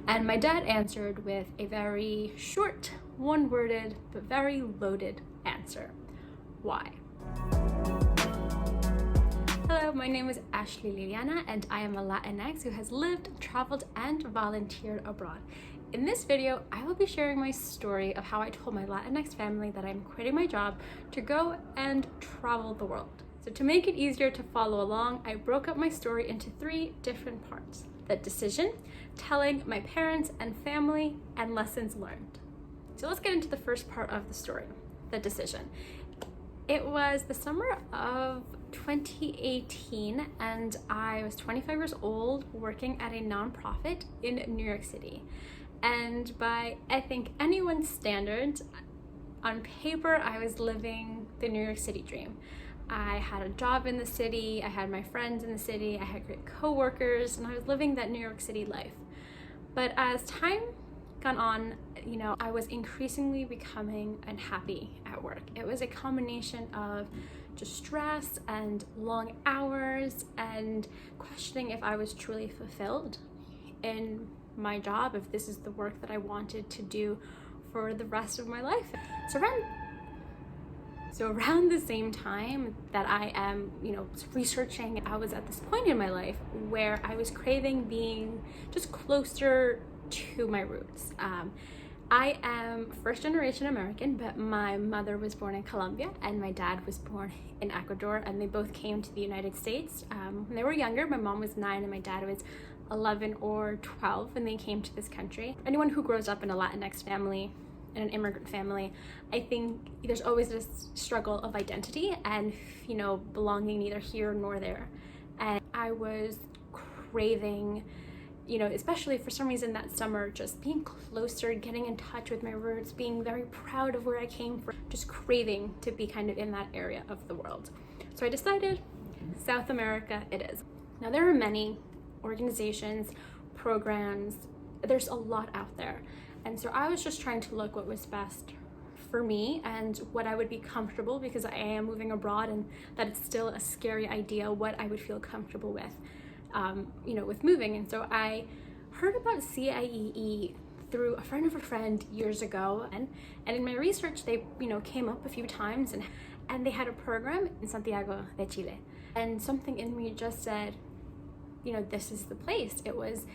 And my dad answered with a very short, one-worded, but very loaded answer. Why? Hello, my name is Ashely Liliana, and I am a Latinx who has lived, traveled, and volunteered abroad. In this video, I will be sharing my story of how I told my Latinx family that I'm quitting my job to go and travel the world. So to make it easier to follow along, I broke up my story into 3 different parts: the decision, telling my parents and family, and lessons learned. So let's get into the first part of the story, the decision. It was the summer of 2018, and I was 25 years old working at a nonprofit in New York City. And by, I think, anyone's standards, on paper, I was living the New York City dream. I had a job in the city, I had my friends in the city, I had great coworkers, and I was living that New York City life. But as time gone on, I was increasingly becoming unhappy at work. It was a combination of just stress and long hours and questioning if I was truly fulfilled in my job, if this is the work that I wanted to do for the rest of my life. So around the same time that I am, researching, I was at this point in my life where I was craving being just closer to my roots. I am first generation American, but my mother was born in Colombia and my dad was born in Ecuador, and they both came to the United States when they were younger. My mom was 9 and my dad was 11 or 12 when they came to this country. Anyone who grows up in a Latinx family, in an immigrant family, I think there's always this struggle of identity and, belonging neither here nor there. And I was craving, especially for some reason that summer, just being closer, getting in touch with my roots, being very proud of where I came from, just craving to be kind of in that area of the world. So I decided South America it is. Now there are many organizations, programs, there's a lot out there. And so I was just trying to look what was best for me and what I would be comfortable, because I am moving abroad and that it's still a scary idea what I would feel comfortable with, with moving. And so I heard about CIEE through a friend of a friend years ago. And in my research, they, came up a few times and they had a program in Santiago de Chile. And something in me just said, this is the place. It was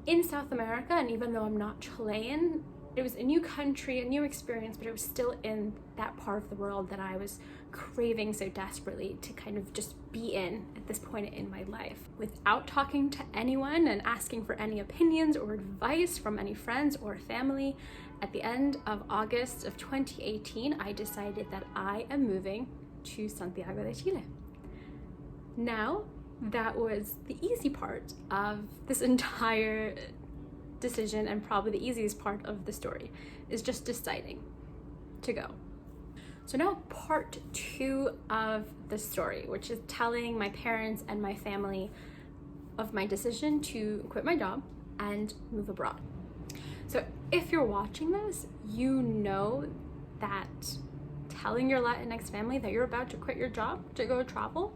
in South America, and even though I'm not Chilean, it was a new country, a new experience, but it was still in that part of the world that I was craving so desperately to kind of just be in at this point in my life. Without talking to anyone and asking for any opinions or advice from any friends or family, at the end of August of 2018, I decided that I am moving to Santiago de Chile. Now, that was the easy part of this entire decision, and probably the easiest part of the story is just deciding to go. So now part 2 of the story, which is telling my parents and my family of my decision to quit my job and move abroad. So if you're watching this, you know that telling your Latinx family that you're about to quit your job to go travel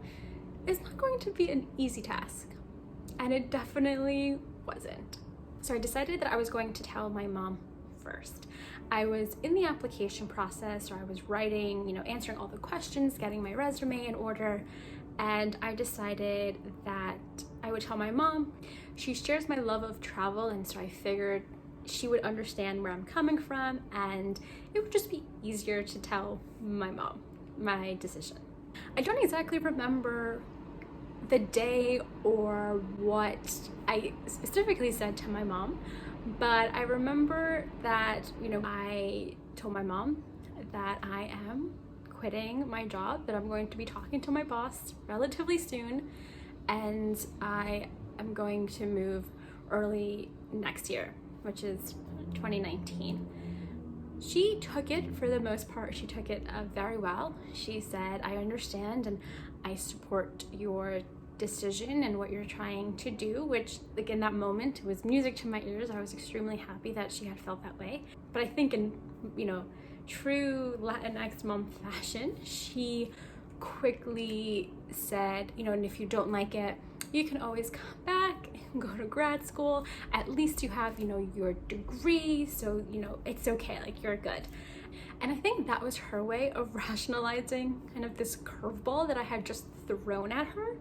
is not going to be an easy task, and it definitely wasn't. So I decided that I was going to tell my mom first. I was in the application process, or I was writing, answering all the questions, getting my resume in order, and I decided that I would tell my mom. She shares my love of travel, and so I figured she would understand where I'm coming from, and it would just be easier to tell my mom my decision. I don't exactly remember the day or what I specifically said to my mom, but I remember that, I told my mom that I am quitting my job, that I'm going to be talking to my boss relatively soon, and I am going to move early next year, which is 2019. She took it, for the most part, she took it very well. She said, I understand and I support your decision and what you're trying to do, which, like, in that moment, it was music to my ears. I was extremely happy that she had felt that way. But I think in, true Latinx mom fashion, she quickly said, and if you don't like it, you can always come back go to grad school. At least you have, your degree, so, it's okay, like you're good. And I think that was her way of rationalizing kind of this curveball that I had just thrown at her.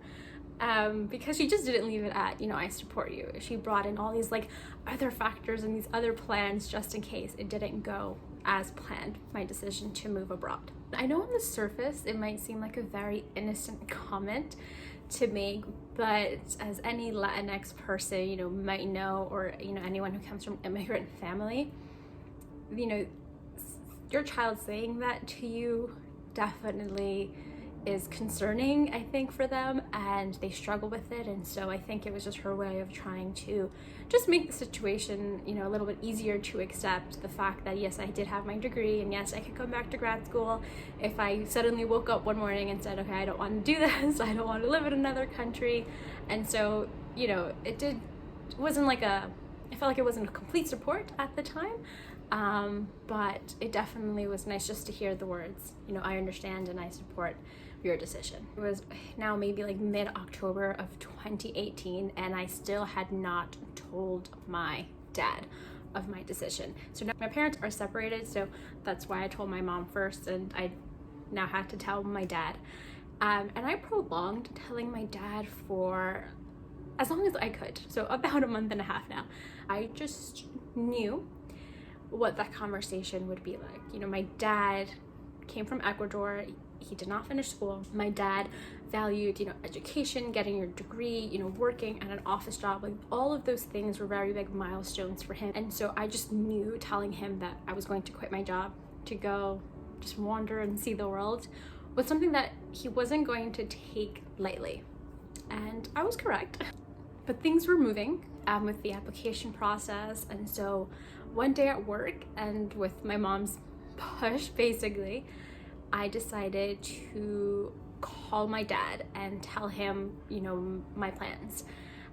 Because she just didn't leave it at, I support you. She brought in all these like other factors and these other plans just in case it didn't go as planned, my decision to move abroad. I know on the surface it might seem like a very innocent comment to make, but as any Latinx person, might know, or, anyone who comes from an immigrant family, your child saying that to you definitely is concerning, I think, for them, and they struggle with it. And so I think it was just her way of trying to just make the situation, a little bit easier to accept the fact that yes, I did have my degree, and yes, I could come back to grad school if I suddenly woke up one morning and said, okay, I don't want to do this, I don't want to live in another country. And so, it wasn't like I felt like it wasn't a complete support at the time, but it definitely was nice just to hear the words, I understand and I support your decision. It was now maybe like mid-October of 2018, and I still had not told my dad of my decision. So now my parents are separated, so that's why I told my mom first, and I now had to tell my dad. And I prolonged telling my dad for as long as I could, so about a month and a half now. I just knew what that conversation would be like. My dad came from Ecuador. He did not finish school. My dad valued, education, getting your degree, working at an office job. Like all of those things were very big milestones for him. And so I just knew telling him that I was going to quit my job to go just wander and see the world was something that he wasn't going to take lightly. And I was correct. But things were moving with the application process. And so one day at work, and with my mom's push, basically, I decided to call my dad and tell him, my plans.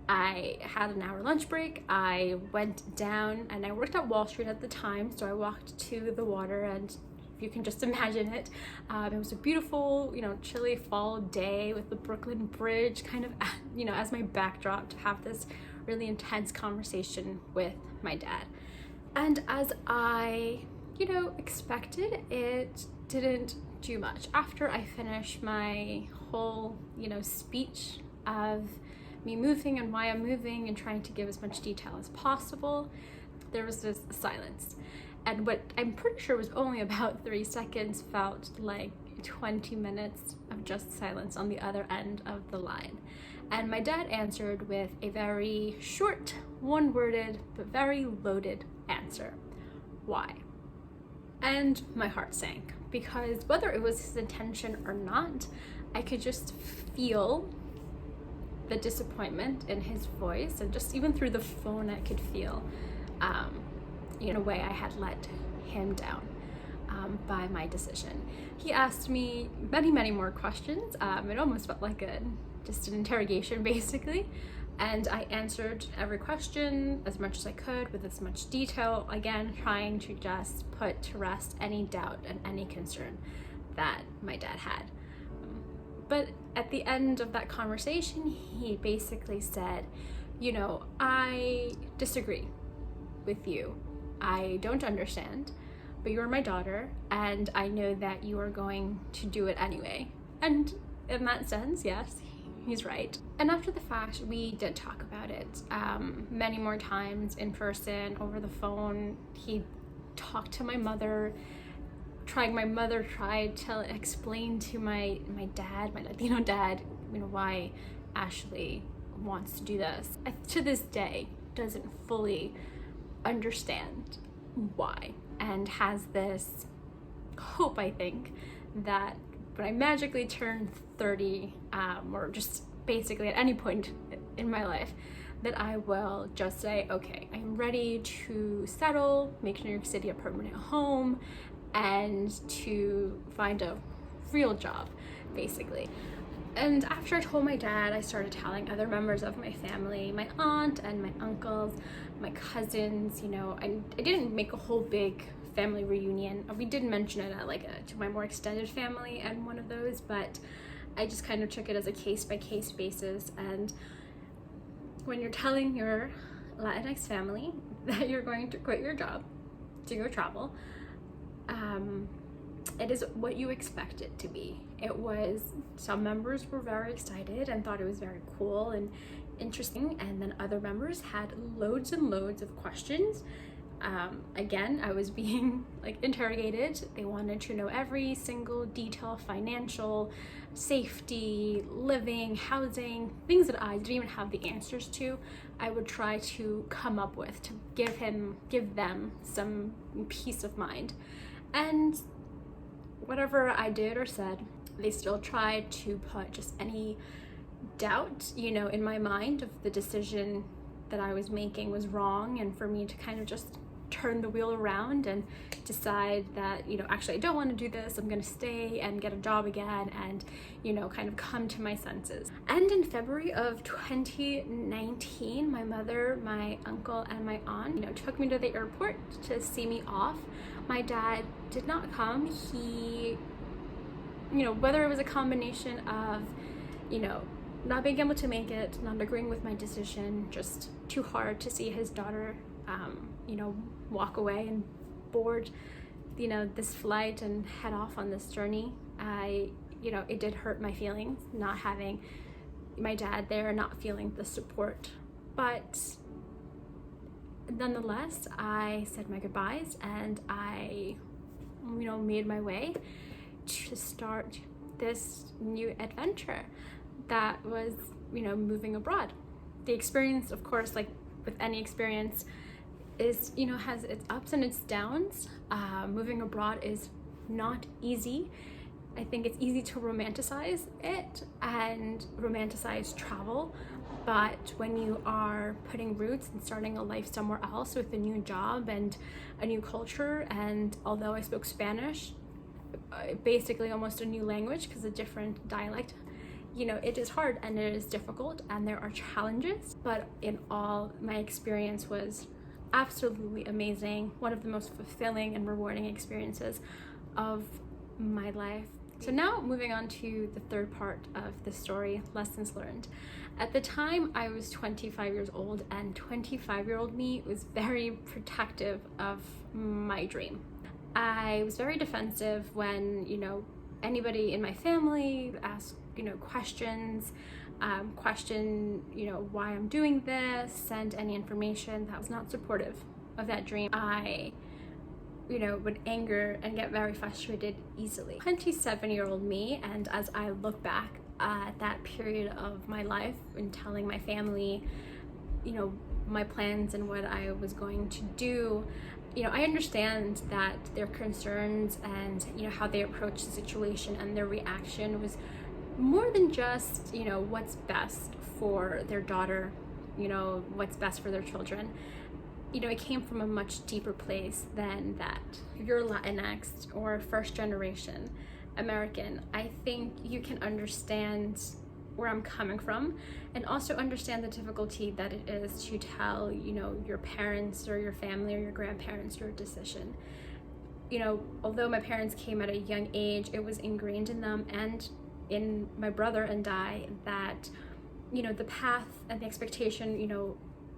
I had an hour lunch break. I went down, and I worked at Wall Street at the time, so I walked to the water, and if you can just imagine it, it was a beautiful, chilly fall day with the Brooklyn Bridge kind of, as my backdrop to have this really intense conversation with my dad. And as I, expected, it didn't do much. After I finished my whole, speech of me moving and why I'm moving and trying to give as much detail as possible, there was this silence. And what I'm pretty sure was only about 3 seconds felt like 20 minutes of just silence on the other end of the line. And my dad answered with a very short, one-worded, but very loaded answer. Why? And my heart sank, because whether it was his intention or not, I could just feel the disappointment in his voice, and just even through the phone I could feel in a way I had let him down by my decision. He asked me many, many more questions. It almost felt like just an interrogation, basically. And I answered every question as much as I could with as much detail, again, trying to just put to rest any doubt and any concern that my dad had. But at the end of that conversation, he basically said, I disagree with you. I don't understand, but you're my daughter, and I know that you are going to do it anyway. And in that sense, yes, he's right. And after the fact, we did talk about it many more times in person, over the phone. He talked to my mother. My mother tried to explain to my dad, my Latino dad, why Ashely wants to do this. To this day, doesn't fully understand why, and has this hope, I think, that when I magically turn 30, or just basically at any point in my life, that I will just say, okay, I'm ready to settle, make New York City a permanent home, and to find a real job, basically. And after I told my dad, I started telling other members of my family, my aunt and my uncles, my cousins. I didn't make a whole big family reunion. We did mention it at to my more extended family and one of those, but I just kind of took it as a case-by-case basis. And when you're telling your Latinx family that you're going to quit your job to go travel, it is what you expect it to be. It was, some members were very excited and thought it was very cool and interesting, and then other members had loads and loads of questions. Again, I was being like interrogated. They wanted to know every single detail, financial, safety, living, housing, things that I didn't even have the answers to. I would try to come up with to give them some peace of mind. And whatever I did or said, they still tried to put just any doubt, in my mind of the decision that I was making was wrong, and for me to kind of just turn the wheel around and decide that, actually I don't want to do this, I'm gonna stay and get a job again and, kind of come to my senses. And in February of 2019, my mother, my uncle, and my aunt, took me to the airport to see me off. My dad did not come. He, whether it was a combination of, not being able to make it, not agreeing with my decision, just too hard to see his daughter, walk away and board, this flight and head off on this journey. It did hurt my feelings not having my dad there, not feeling the support. But nonetheless, I said my goodbyes and I, made my way to start this new adventure that was, moving abroad. The experience, of course, like with any experience, is, has its ups and its downs. Moving abroad is not easy. I think it's easy to romanticize it and romanticize travel, but when you are putting roots and starting a life somewhere else with a new job and a new culture, and although I spoke Spanish, basically almost a new language because a different dialect, it is hard and it is difficult and there are challenges, but in all, my experience was absolutely amazing. One of the most fulfilling and rewarding experiences of my life. So now moving on to the third part of the story, lessons learned. At the time, I was 25 years old, and 25-year-old me was very protective of my dream. I was very defensive when, anybody in my family asked, questions, question, why I'm doing this, send any information that was not supportive of that dream. I, would anger and get very frustrated easily. 27-year-old me, and as I look back at that period of my life and telling my family, my plans and what I was going to do, I understand that their concerns and, how they approached the situation and their reaction was more than just, what's best for their daughter, what's best for their children. It came from a much deeper place than that. If you're Latinx or first generation American, I think you can understand where I'm coming from and also understand the difficulty that it is to tell, your parents or your family or your grandparents your decision. Although my parents came at a young age, it was ingrained in them and in my brother and I that, the path and the expectation,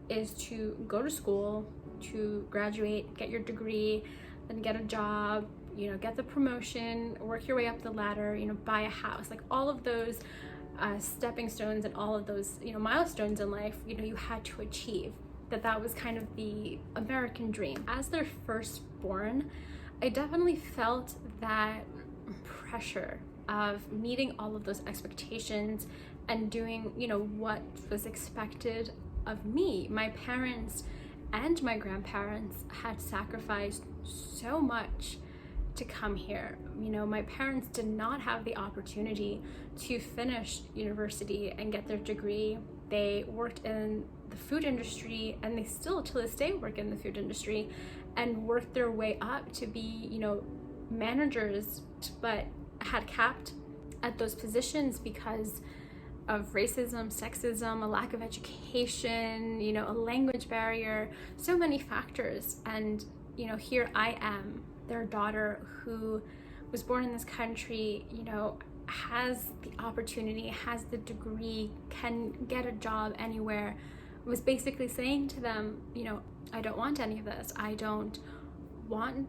is to go to school, to graduate, get your degree, then get a job, get the promotion, work your way up the ladder, buy a house, like all of those stepping stones and all of those, milestones in life, you had to achieve. That was kind of the American dream. As their firstborn, I definitely felt that pressure of meeting all of those expectations and doing, what was expected of me. My parents and my grandparents had sacrificed so much to come here. My parents did not have the opportunity to finish university and get their degree. They worked in the food industry, and they still to this day work in the food industry, and worked their way up to be, managers, but had capped at those positions because of racism, sexism, a lack of education, a language barrier, so many factors. And, here I am, their daughter who was born in this country, has the opportunity, has the degree, can get a job anywhere was basically saying to them, you know, I don't want any of this. I don't want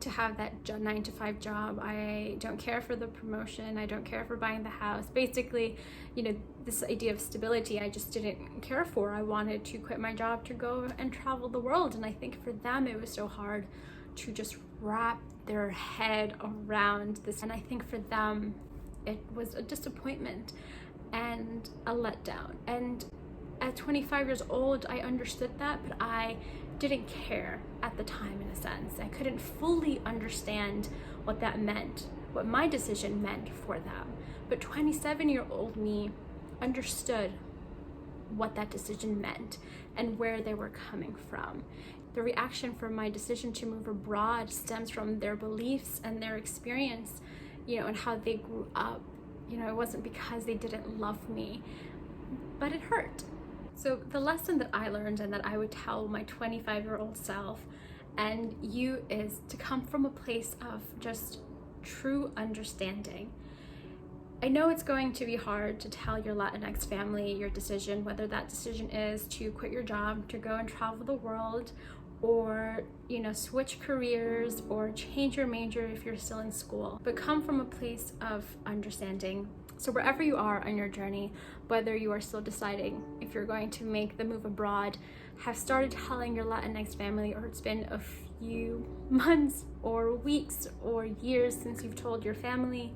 to have that 9-to-5 job. I don't care for the promotion. I don't care for buying the house. Basically, you know, this idea of stability I just didn't care for. I wanted to quit my job to go and travel the world. And I think for them it was so hard to just wrap their head around this. And I think for them it was a disappointment and a letdown. And at 25 years old, I understood that, but I didn't care at the time, in a sense. I couldn't fully understand what that meant, what my decision meant for them. But 27-year-old me understood what that decision meant and where they were coming from. The reaction for my decision to move abroad stems from their beliefs and their experience, you know, and how they grew up. You know, it wasn't because they didn't love me, but it hurt. So the lesson that I learned and that I would tell my 25-year-old self and you is to come from a place of just true understanding. I know it's going to be hard to tell your Latinx family your decision, whether that decision is to quit your job, to go and travel the world, or, you know, switch careers or change your major if you're still in school. But come from a place of understanding. So wherever you are on your journey, whether you are still deciding if you're going to make the move abroad, have started telling your Latinx family, or it's been a few months or weeks or years since you've told your family,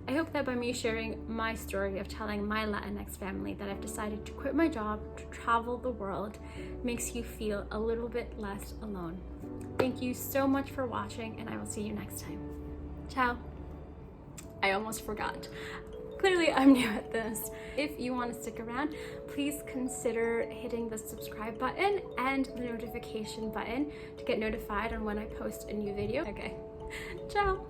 I hope that by me sharing my story of telling my Latinx family that I've decided to quit my job to travel the world makes you feel a little bit less alone. Thank you so much for watching, and I will see you next time. Ciao. I almost forgot. Clearly I'm new at this. If you want to stick around, please consider hitting the subscribe button and the notification button to get notified on when I post a new video. Okay, ciao.